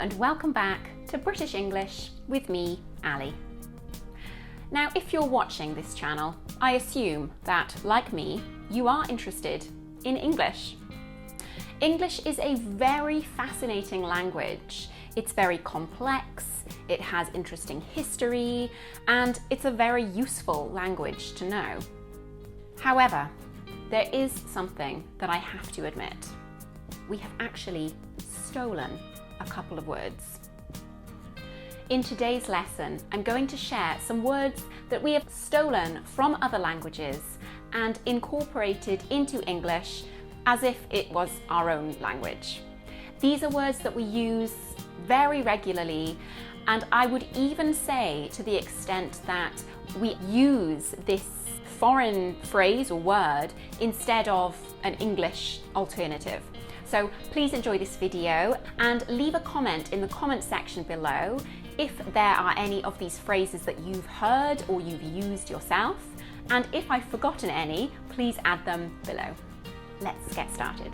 and welcome back to British English with me, Ali. Now, if you're watching this channel, I assume that, like me, you are interested in English. English is a very fascinating language. It's very complex, it has interesting history, and it's a very useful language to know. However, there is something that I have to admit. We have actually stolen a couple of words. In today's lesson, I'm going to share some words that we have stolen from other languages and incorporated into English as if it was our own language. These are words that we use very regularly, and I would even say to the extent that we use this foreign phrase or word instead of an English alternative. So please enjoy this video and leave a comment in the comment section below if there are any of these phrases that you've heard or you've used yourself, and if I've forgotten any, please add them below. Let's get started.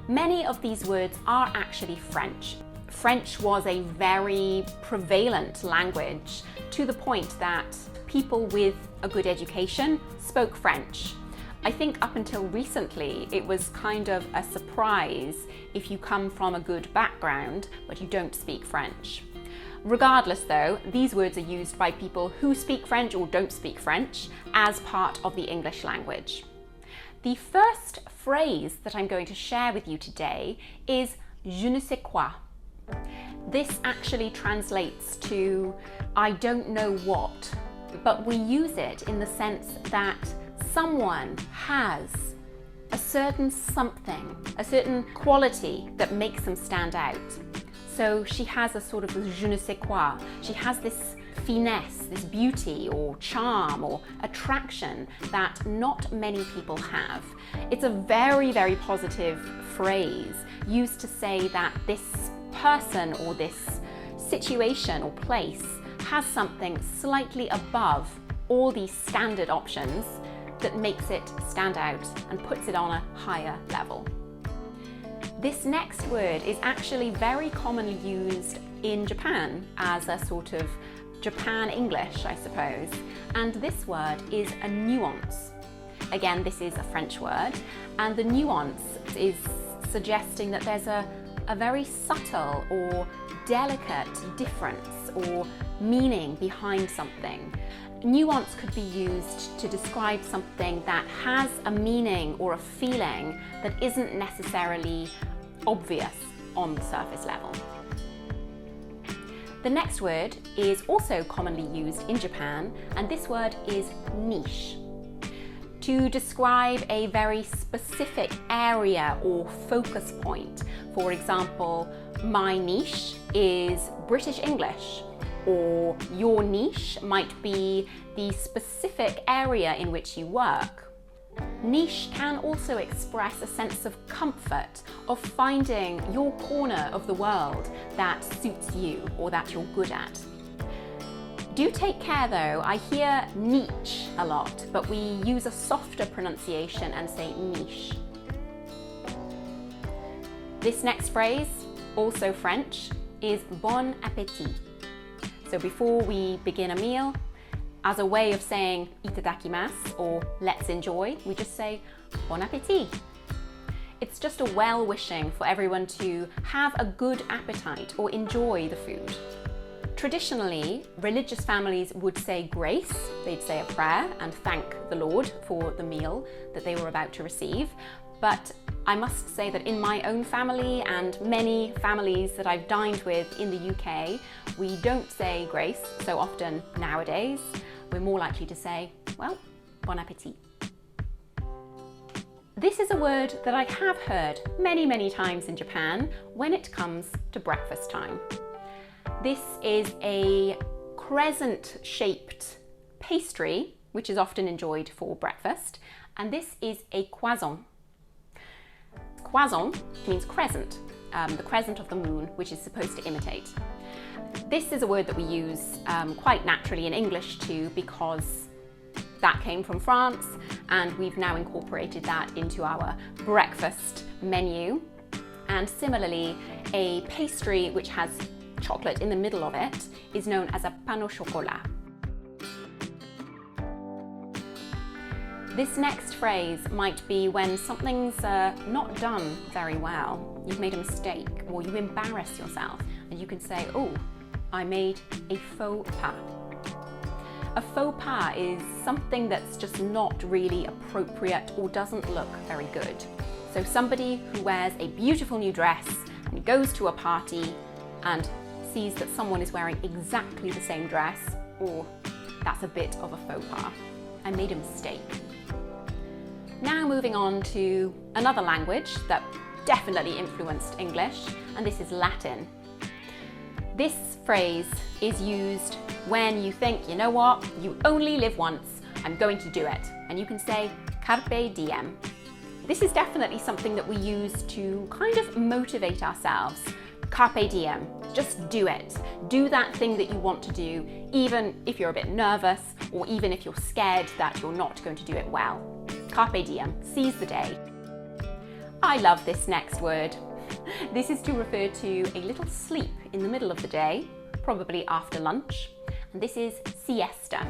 Many of these words are actually French. French was a very prevalent language to the point that people with a good education spoke French. I think up until recently it was kind of a surprise if you come from a good background but you don't speak French. Regardless though, these words are used by people who speak French or don't speak French as part of the English language. The first phrase that I'm going to share with you today is je ne sais quoi. This actually translates to I don't know what, but we use it in the sense that someone has a certain something, a certain quality that makes them stand out. So she has a sort of je ne sais quoi. She has this finesse, this beauty or charm or attraction that not many people have. It's a very, very positive phrase used to say that this person or this situation or place has something slightly above all these standard options that makes it stand out and puts it on a higher level. This next word is actually very commonly used in Japan as a sort of Japan English, I suppose, and this word is a nuance. Again, this is a French word, and the nuance is suggesting that there's a very subtle or delicate difference or meaning behind something. Nuance could be used to describe something that has a meaning or a feeling that isn't necessarily obvious on the surface level. The next word is also commonly used in Japan, and this word is niche, to describe a very specific area or focus point. For example, my niche is British English, or your niche might be the specific area in which you work. Niche can also express a sense of comfort, of finding your corner of the world that suits you or that you're good at. Do take care though, I hear niche a lot, but we use a softer pronunciation and say niche. This next phrase, also French, is bon appétit. So before we begin a meal, as a way of saying itadakimasu or let's enjoy, we just say bon appétit. It's just a well-wishing for everyone to have a good appetite or enjoy the food. Traditionally, religious families would say grace, they'd say a prayer and thank the Lord for the meal that they were about to receive. But I must say that in my own family and many families that I've dined with in the UK, we don't say grace so often nowadays. We're more likely to say, well, bon appétit. This is a word that I have heard many, many times in Japan when it comes to breakfast time. This is a crescent-shaped pastry, which is often enjoyed for breakfast, and this is a croissant. Croissant means crescent, the crescent of the moon, which is supposed to imitate. This is a word that we use quite naturally in English too, because That came from France, and we've now incorporated that into our breakfast menu. And similarly, a pastry which has chocolate in the middle of it is known as a pain au chocolat. This next phrase might be when something's not done very well. You've made a mistake or you embarrass yourself, and you can say, oh, I made a faux pas. A faux pas is something that's just not really appropriate or doesn't look very good. So somebody who wears a beautiful new dress and goes to a party and sees that someone is wearing exactly the same dress, or that's a bit of a faux pas. I made a mistake. Now moving on to another language that definitely influenced English, and this is Latin. This phrase is used when you think, you know what, you only live once, I'm going to do it. And you can say carpe diem. This is definitely something that we use to kind of motivate ourselves. Carpe diem, just do it. Do that thing that you want to do, even if you're a bit nervous or even if you're scared that you're not going to do it well. Carpe diem, seize the day. I love this next word. This is to refer to a little sleep in the middle of the day, probably after lunch, and this is siesta.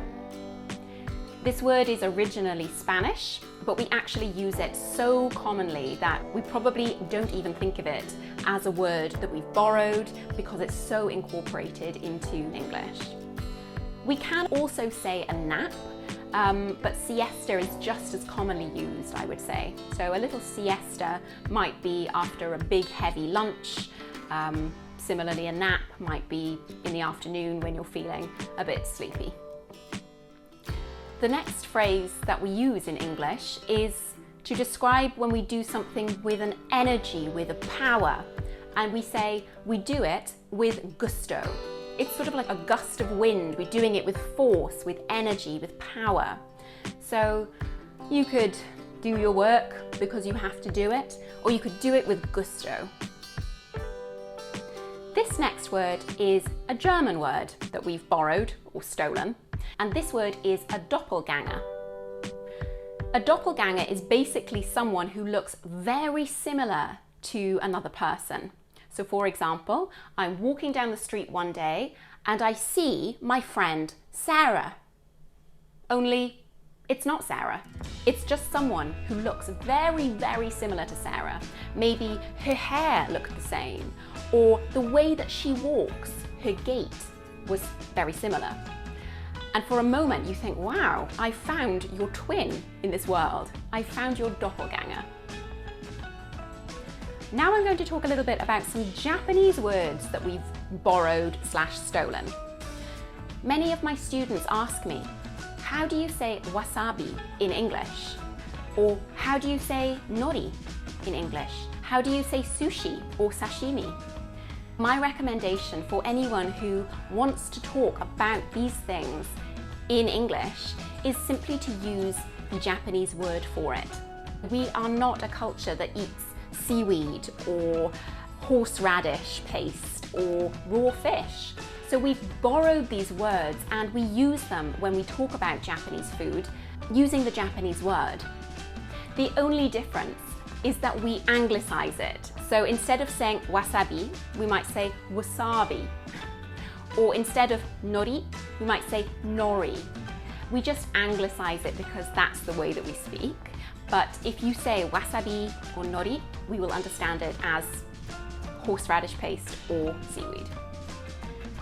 This word is originally Spanish, but we actually use it so commonly that we probably don't even think of it as a word that we've borrowed because it's so incorporated into English. We can also say a nap, but siesta is just as commonly used, I would say. So a little siesta might be after a big heavy lunch. Similarly, a nap might be in the afternoon when you're feeling a bit sleepy. The next phrase that we use in English is to describe when we do something with an energy, with a power, and we say we do it with gusto. It's sort of like a gust of wind. We're doing it with force, with energy, with power. So you could do your work because you have to do it, or you could do it with gusto. This next word is a German word that we've borrowed or stolen, and this word is a doppelganger. A doppelganger is basically someone who looks very similar to another person. So for example, I'm walking down the street one day and I see my friend Sarah. Only it's not Sarah. It's just someone who looks very, very similar to Sarah. Maybe her hair looked the same, or the way that she walks, her gait was very similar. And for a moment you think, wow, I found your twin in this world. I found your doppelganger. Now I'm going to talk a little bit about some Japanese words that we've borrowed / stolen. Many of my students ask me, how do you say wasabi in English? Or how do you say nori in English? How do you say sushi or sashimi? My recommendation for anyone who wants to talk about these things in English is simply to use the Japanese word for it. We are not a culture that eats seaweed or horseradish paste or raw fish. So we've borrowed these words and we use them when we talk about Japanese food using the Japanese word. The only difference is that we anglicize it. So instead of saying wasabi, we might say wasabi. Or instead of nori, we might say nori. We just anglicize it because that's the way that we speak. But if you say wasabi or nori, we will understand it as horseradish paste or seaweed.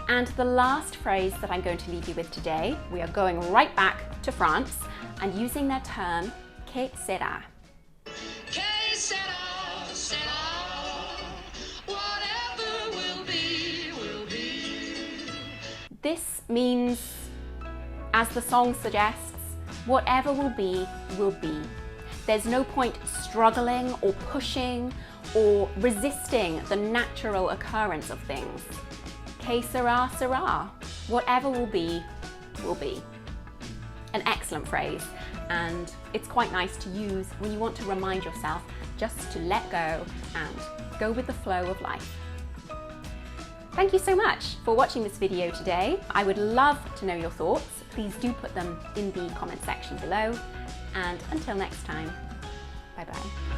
And the last phrase that I'm going to leave you with today, we are going right back to France and using their term, que sera. Que sera, sera, whatever will be, will be. This means, as the song suggests, whatever will be, will be. There's no point struggling or pushing or resisting the natural occurrence of things. Que sera, sera. Whatever will be, will be. An excellent phrase, and it's quite nice to use when you want to remind yourself just to let go and go with the flow of life. Thank you so much for watching this video today. I would love to know your thoughts. please do put them in the comment section below. And until next time, bye bye.